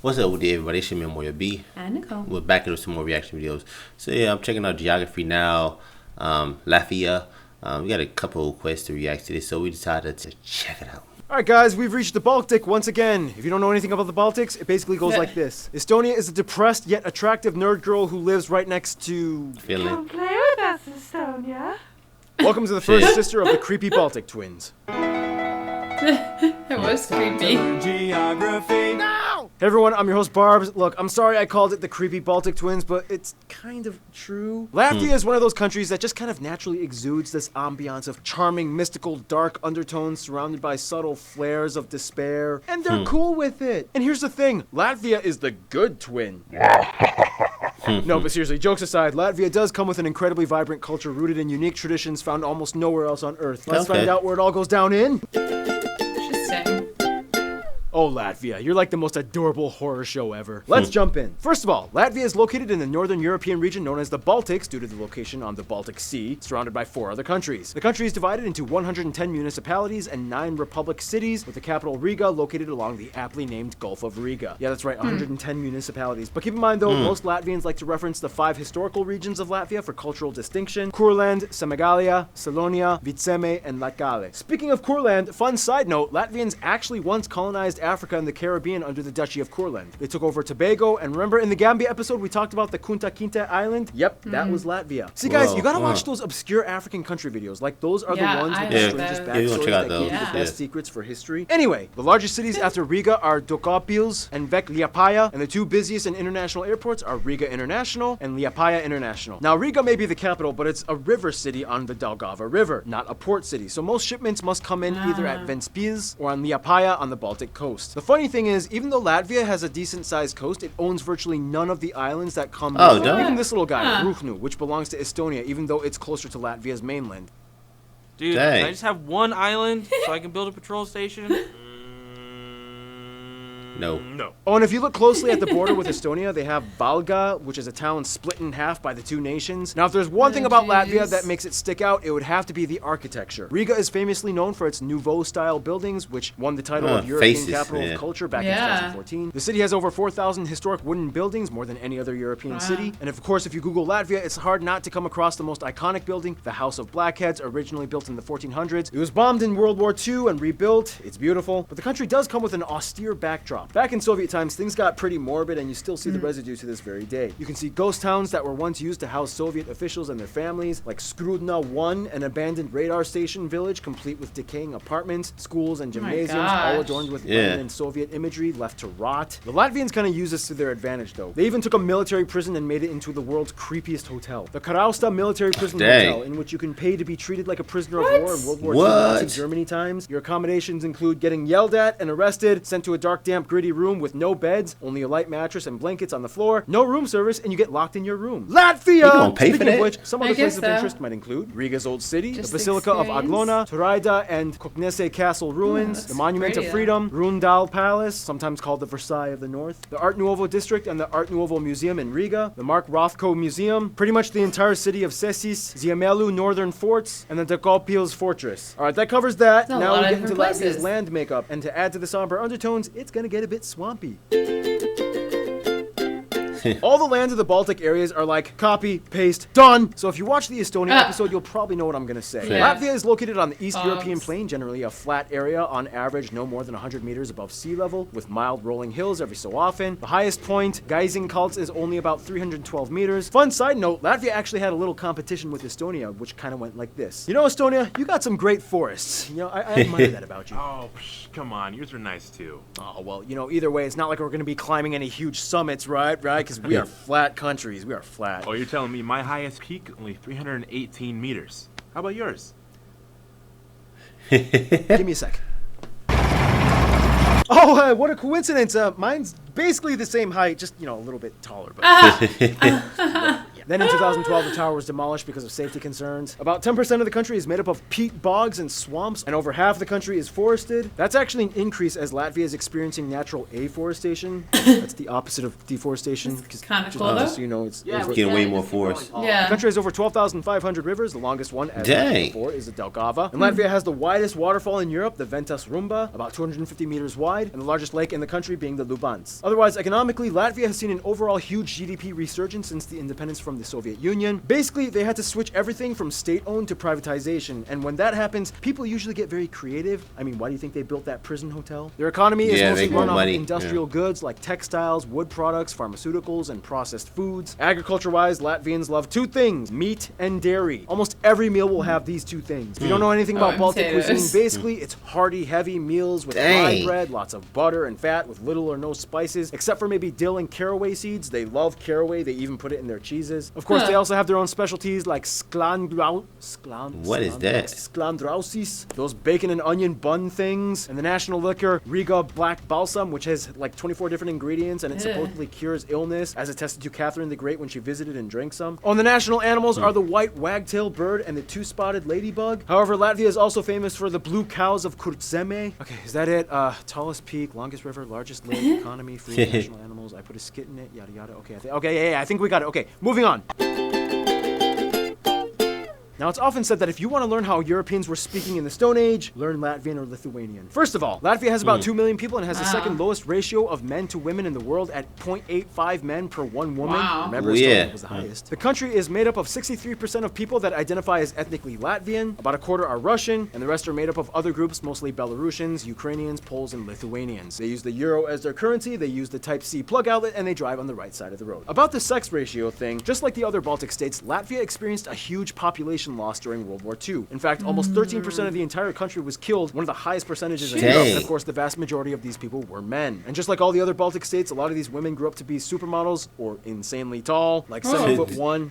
What's up with everybody? It's your man Moya B. And Nicole. We're back into some more reaction videos. So yeah, I'm checking out geography now. Latvia. We got a couple of quests to react to this, so we decided to check it out. Alright guys, we've reached the Baltic once again. If you don't know anything about the Baltics, it basically goes like this. Estonia is a depressed yet attractive nerd girl who lives right next to... Come play with us, Estonia. Welcome to the first sister of the creepy Baltic twins. It was creepy. Geography now! Hey everyone, I'm your host Barbs. Look, I'm sorry I called it the creepy Baltic twins, but it's kind of true. Latvia is one of those countries that just kind of naturally exudes this ambiance of charming, mystical, dark undertones surrounded by subtle flares of despair. And they're cool with it. And here's the thing, Latvia is the good twin. No, but seriously, jokes aside, Latvia does come with an incredibly vibrant culture rooted in unique traditions found almost nowhere else on Earth. Let's find out where it all goes down in... Interesting. Oh, Latvia, you're like the most adorable horror show ever. Let's jump in. First of all, Latvia is located in the northern European region known as the Baltics due to the location on the Baltic Sea, surrounded by 4 other countries. The country is divided into 110 municipalities and 9 republic cities, with the capital Riga located along the aptly named Gulf of Riga. Yeah, that's right, 110 municipalities. But keep in mind though, most Latvians like to reference the 5 historical regions of Latvia for cultural distinction: Kurland, Semigalia, Salonia, Vitseme, and Latgale. Speaking of Kurland, fun side note, Latvians actually once colonized Africa and the Caribbean under the Duchy of Kurland. They took over Tobago, and remember in the Gambia episode we talked about the Kunta Kinte Island? Yep, that was Latvia. See guys, you gotta watch those obscure African country videos. Like those are the ones with the strangest backstories that give you the best secrets for history. Anyway, the largest cities after Riga are Daugavpils and Liepāja, and the 2 busiest and international airports are Riga International and Liepāja International. Now Riga may be the capital, but it's a river city on the Daugava River, not a port city. So most shipments must come in either at Ventspils or on Liepāja on the Baltic coast. The funny thing is, even though Latvia has a decent-sized coast, it owns virtually none of the islands that come with it. Even this little guy, Ruhnu, which belongs to Estonia, even though it's closer to Latvia's mainland. Dude, can I just have one island so I can build a patrol station? No. Oh, and if you look closely at the border with Estonia, they have Valga, which is a town split in half by the 2 nations. Now, if there's one thing about Latvia that makes it stick out, it would have to be the architecture. Riga is famously known for its Nouveau-style buildings, which won the title of European Capital of Culture back in 2014. The city has over 4,000 historic wooden buildings, more than any other European city. And of course, if you Google Latvia, it's hard not to come across the most iconic building, the House of Blackheads, originally built in the 1400s. It was bombed in World War II and rebuilt. It's beautiful. But the country does come with an austere backdrop. Back in Soviet times, things got pretty morbid, and you still see the residue to this very day. You can see ghost towns that were once used to house Soviet officials and their families, like Skrudna 1, an abandoned radar station village complete with decaying apartments, schools, and gymnasiums, all adorned with Lenin and Soviet imagery left to rot. The Latvians kind of use this to their advantage, though. They even took a military prison and made it into the world's creepiest hotel. The Karausta Military Prison Hotel, in which you can pay to be treated like a prisoner of war in World War II Nazi Germany times. Your accommodations include getting yelled at and arrested, sent to a dark, damp, gritty room with no beds, only a light mattress and blankets on the floor, no room service, and you get locked in your room. Latvia! Speaking of which, some other places of interest might include Riga's Old City, the Basilica of Aglona, Turaida and Koknese Castle ruins, the Monument of Freedom, Rundal Palace, sometimes called the Versailles of the North, the Art Nouveau District and the Art Nouveau Museum in Riga, the Mark Rothko Museum, pretty much the entire city of Cesis, Ziemelu Northern Forts, and the Daugavpils Fortress. Alright, that covers that. Now we get into Latvia's land makeup, and to add to the somber undertones, it's gonna get a bit swampy. All the lands of the Baltic areas are like copy, paste, done. So if you watch the Estonia episode, you'll probably know what I'm gonna say. Latvia is located on the East European plain, generally a flat area, on average no more than 100 meters above sea level, with mild rolling hills every so often. The highest point, Gaiziņkalns, is only about 312 meters. Fun side note, Latvia actually had a little competition with Estonia, which kind of went like this. You know, Estonia, you got some great forests. You know, I admire that about you. Oh, come on, yours are nice too. Oh, well, you know, either way, it's not like we're gonna be climbing any huge summits, right? Because we are flat countries. We are flat. Oh, you're telling me my highest peak only 318 meters. How about yours? Give me a sec. Oh, what a coincidence. Mine's basically the same height, just, you know, a little bit taller. But yeah. Then in 2012, the tower was demolished because of safety concerns. About 10% of the country is made up of peat bogs and swamps, and over half the country is forested. That's actually an increase as Latvia is experiencing natural afforestation. That's the opposite of deforestation. Kind of cool, though. So you know, it's Getting way more forest. Yeah. the country has over 12,500 rivers. The longest one, as mentioned before, is the Daugava. And Latvia has the widest waterfall in Europe, the Ventas Rumba, about 250 meters wide, and the largest lake in the country being the Lubans. Otherwise, economically, Latvia has seen an overall huge GDP resurgence since the independence from the Soviet Union. Basically, they had to switch everything from state-owned to privatization, and when that happens, people usually get very creative. I mean, why do you think they built that prison hotel? Their economy is mostly run off industrial goods like textiles, wood products, pharmaceuticals, and processed foods. Agriculture-wise, Latvians love two things: meat and dairy. Almost every meal will have these two things. If you don't know anything about Baltic cuisine, basically it's hearty, heavy meals with rye bread, lots of butter and fat with little or no spices, except for maybe dill and caraway seeds. They love caraway. They even put it in their cheeses. Of course, they also have their own specialties like What is that? sklandrausis, those bacon and onion bun things, and the national liquor Riga Black Balsam, which has like 24 different ingredients, and it supposedly cures illness, as attested to Catherine the Great when she visited and drank some. On the national animals are the white wagtail bird and the two-spotted ladybug. However, Latvia is also famous for the blue cows of Kurtzeme. Okay, is that it? Tallest peak, longest river, largest lake, economy, free national animals. I put a skit in it, yada yada. Okay, I think we got it. Okay, moving on. Now, it's often said that if you want to learn how Europeans were speaking in the Stone Age, learn Latvian or Lithuanian. First of all, Latvia has about 2 million people and has the second lowest ratio of men to women in the world at 0.85 men per 1 woman. Remember, Estonia was the highest. The country is made up of 63% of people that identify as ethnically Latvian, about a quarter are Russian, and the rest are made up of other groups, mostly Belarusians, Ukrainians, Poles, and Lithuanians. They use the euro as their currency, they use the Type-C plug outlet, and they drive on the right side of the road. About the sex ratio thing, just like the other Baltic states, Latvia experienced a huge population loss during World War II. In fact, almost 13% of the entire country was killed, one of the highest percentages in Europe. And of course, the vast majority of these people were men. And just like all the other Baltic states, a lot of these women grew up to be supermodels or insanely tall, like 7'1",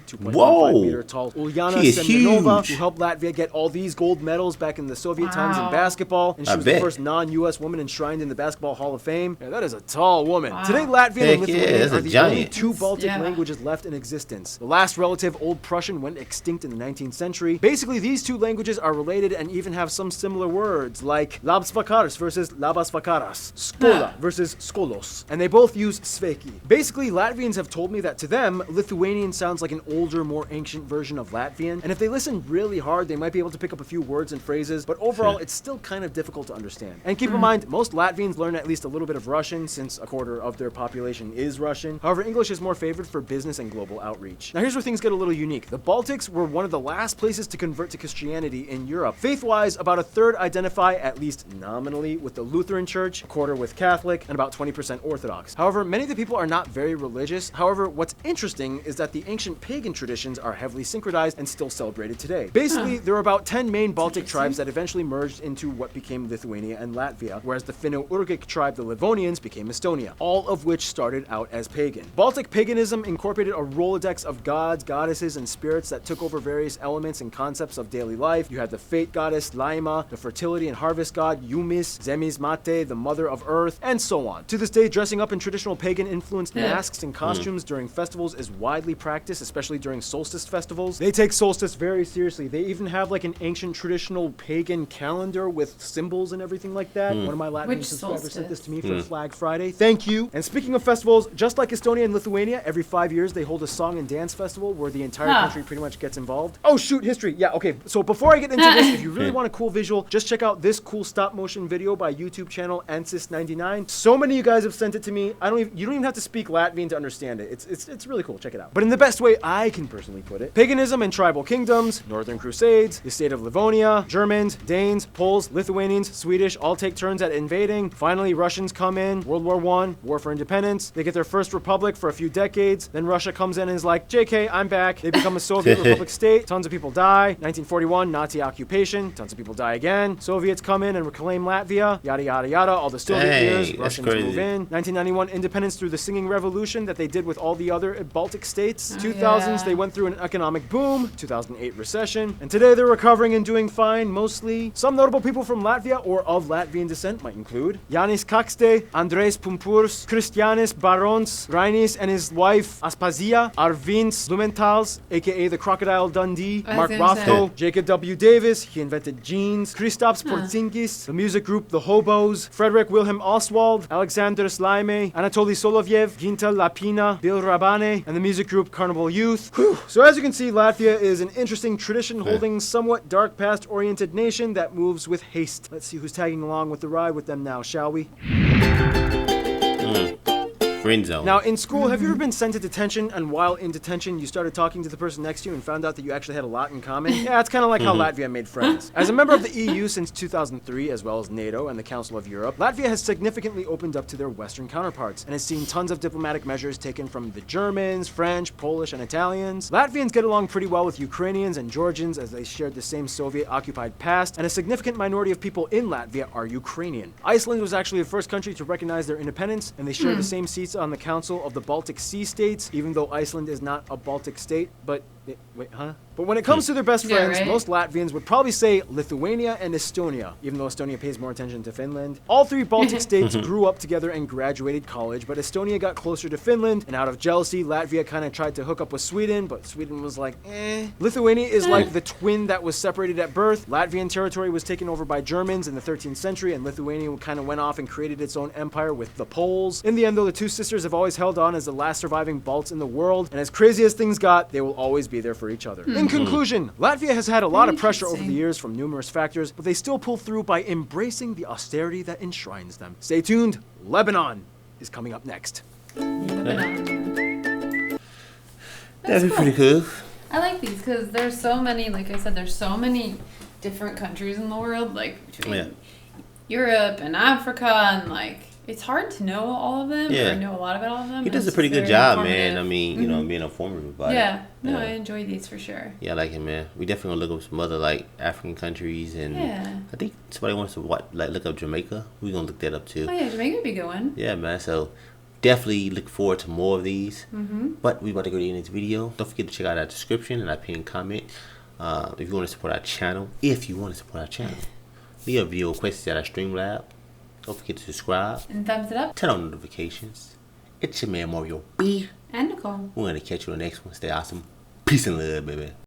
2.15 meter tall Ulyana Semyonova, who helped Latvia get all these gold medals back in the Soviet times in basketball. And she was the first non-US woman enshrined in the Basketball Hall of Fame. Yeah, that is a tall woman. Today, Latvian and Lithuanian are the only two Baltic languages left in existence. The last relative, Old Prussian, went extinct in the 19th century. Basically, these two languages are related and even have some similar words, like labs vakaras versus labas vakaras, skola versus skolos, and they both use sveki. Basically, Latvians have told me that to them, Lithuanian sounds like an older, more ancient version of Latvian, and if they listen really hard, they might be able to pick up a few words and phrases, but overall, it's still kind of difficult to understand. And keep in mind, most Latvians learn at least a little bit of Russian, since a quarter of their population is Russian. However, English is more favored for business and global outreach. Now, here's where things get a little unique. The Baltics were one of the last places to convert to Christianity in Europe. Faith-wise, about a third identify, at least nominally, with the Lutheran Church, a quarter with Catholic, and about 20% Orthodox. However, many of the people are not very religious. However, what's interesting is that the ancient pagan traditions are heavily synchronized and still celebrated today. Basically, there are about 10 main Baltic tribes that eventually merged into what became Lithuania and Latvia, whereas the Finno-Ugric tribe, the Livonians, became Estonia, all of which started out as pagan. Baltic paganism incorporated a Rolodex of gods, goddesses, and spirits that took over various elements and concepts of daily life. You had the fate goddess Laima, the fertility and harvest god Yumis, Zemis Mate, the mother of earth, and so on. To this day, dressing up in traditional pagan-influenced masks and costumes during festivals is widely practiced, especially during solstice festivals. They take solstice very seriously. They even have like an ancient traditional pagan calendar with symbols and everything like that. One of my Latvian subscribers sent this to me for Flag Friday. Thank you. And speaking of festivals, just like Estonia and Lithuania, every 5 years they hold a song and dance festival where the entire country pretty much gets involved. Oh shoot, history. Yeah, okay. So before I get into this, if you really want a cool visual, just check out this cool stop motion video by YouTube channel Ansis99. So many of you guys have sent it to me. You don't even have to speak Latvian to understand it. It's really cool. Check it out. But in the best way I can personally put it, paganism and tribal kingdoms, Northern Crusades, the state of Livonia, Germans, Danes, Poles, Lithuanians, Swedish all take turns at invading. Finally, Russians come in, World War I, War for Independence. They get their first republic for a few decades. Then Russia comes in and is like, JK, I'm back. They become a Soviet republic state. Tons of people people die. 1941, Nazi occupation. Tons of people die again. Soviets come in and reclaim Latvia. Yada, yada, yada. All the Soviet Dang, years. that's Russians crazy. move in. 1991, independence through the singing revolution that they did with all the other Baltic states. Oh, 2000s, yeah. they went through an economic boom. 2008 recession. And today they're recovering and doing fine, mostly. Some notable people from Latvia or of Latvian descent might include Yanis Kakste, Andres Pumpurs, Christianis Barons, Rainis and his wife Aspazia, Arvins Lumentals, aka the Crocodile Dundee, I was Mark gonna say. Rothko, Jacob W. Davis, he invented jeans, Kristaps Porzinkis, the music group The Hobos, Frederick Wilhelm Ostwald, Alexander Slaime, Anatoly Solovyev, Ginta Lapina, Bill Rabane, and the music group Carnival Youth. Whew. So as you can see, Latvia is an interesting tradition-holding, somewhat dark past-oriented nation that moves with haste. Let's see who's tagging along with the ride with them now, shall we? Friend zone. Now, in school, have you ever been sent to detention, and while in detention, you started talking to the person next to you and found out that you actually had a lot in common? Yeah, it's kind of like how Latvia made friends. As a member of the EU since 2003, as well as NATO and the Council of Europe, Latvia has significantly opened up to their Western counterparts and has seen tons of diplomatic measures taken from the Germans, French, Polish, and Italians. Latvians get along pretty well with Ukrainians and Georgians as they shared the same Soviet-occupied past, and a significant minority of people in Latvia are Ukrainian. Iceland was actually the first country to recognize their independence, and they share the same seats on the Council of the Baltic Sea States, even though Iceland is not a Baltic state, but wait, huh? But when it comes to their best Yeah, friends, right. most Latvians would probably say Lithuania and Estonia, even though Estonia pays more attention to Finland. All three Baltic states grew up together and graduated college, but Estonia got closer to Finland, and out of jealousy, Latvia kind of tried to hook up with Sweden, but Sweden was like, eh. Lithuania is like the twin that was separated at birth. Latvian territory was taken over by Germans in the 13th century, and Lithuania kind of went off and created its own empire with the Poles. In the end, though, the two sisters have always held on as the last surviving Balts in the world, and as crazy as things got, they will always be there for each other. In conclusion, Latvia has had a lot of pressure over the Interesting. years from numerous factors, but they still pull through by embracing the austerity that enshrines them. Stay tuned, Lebanon is coming up next. Lebanon. That'd be pretty cool. I like these because there's so many, like I said, there's so many different countries in the world, like between Yeah. Europe and Africa, and like it's hard to know all of them Yeah. or know a lot about all of them. He does It's a pretty just good very job, man. informative. I mean, you know, being informative about Yeah, it. no, I enjoy these for sure. Yeah, I like it, man. We definitely gonna look up some other like African countries, and Yeah. I think somebody wants to look up Jamaica. We gonna look that up too. Oh yeah, Jamaica would be a good one. Yeah, man. So definitely look forward to more of these. But we about to go to the end of this video. Don't forget to check out our description and our pinned comment. If you want to support our channel, leave a video request at our Streamlab. Don't forget to subscribe. And thumbs it up. Turn on notifications. It's your man Mario B. And Nicole. We're gonna catch you on the next one. Stay awesome. Peace and love, baby.